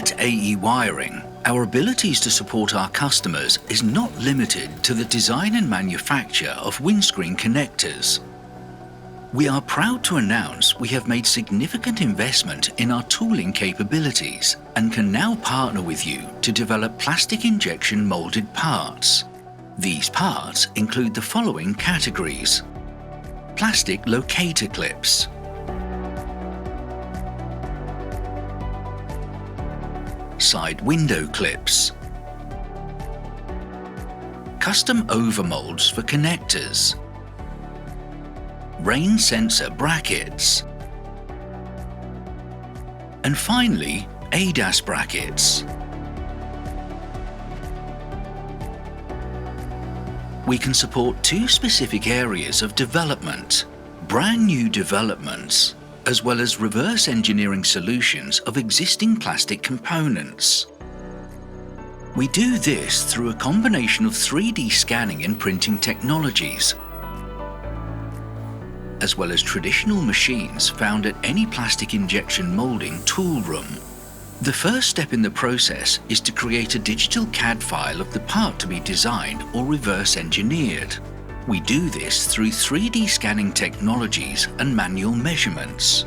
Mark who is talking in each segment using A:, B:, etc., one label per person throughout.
A: At AE Wiring, our abilities to support our customers is not limited to the design and manufacture of windscreen connectors. We are proud to announce we have made significant investment in our tooling capabilities and can now partner with you to develop plastic injection molded parts. These parts include the following categories: plastic locator clips, side window clips, custom overmoulds for connectors, rain sensor brackets, and finally, ADAS brackets. We can support two specific areas of development: brand new developments, as well as reverse engineering solutions of existing plastic components. We do this through a combination of 3D scanning and printing technologies, as well as traditional machines found at any plastic injection molding tool room. The first step in the process is to create a digital CAD file of the part to be designed or reverse engineered. We do this through 3D scanning technologies and manual measurements.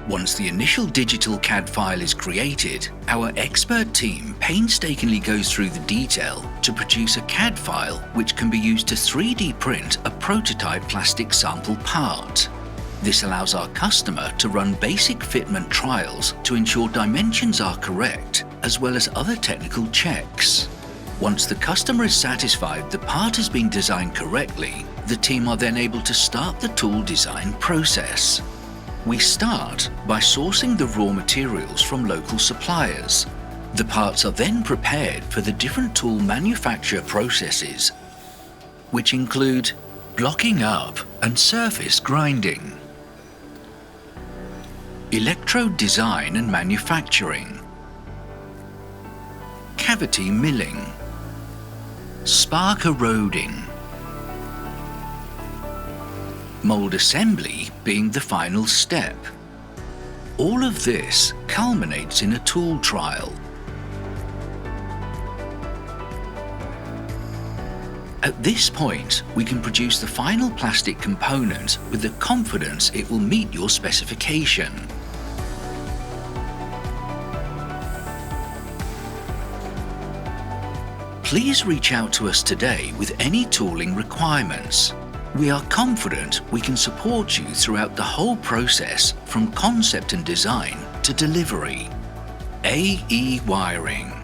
A: Once the initial digital CAD file is created, our expert team painstakingly goes through the detail to produce a CAD file which can be used to 3D print a prototype plastic sample part. This allows our customer to run basic fitment trials to ensure dimensions are correct, as well as other technical checks. Once the customer is satisfied the part has been designed correctly, the team are then able to start the tool design process. We start by sourcing the raw materials from local suppliers. The parts are then prepared for the different tool manufacture processes, which include blocking up and surface grinding, electrode design and manufacturing, cavity milling, spark eroding, mold assembly being the final step. All of this culminates in a tool trial. At this point, we can produce the final plastic component with the confidence it will meet your specification. Please reach out to us today with any tooling requirements. We are confident we can support you throughout the whole process from concept and design to delivery. AE Wiring.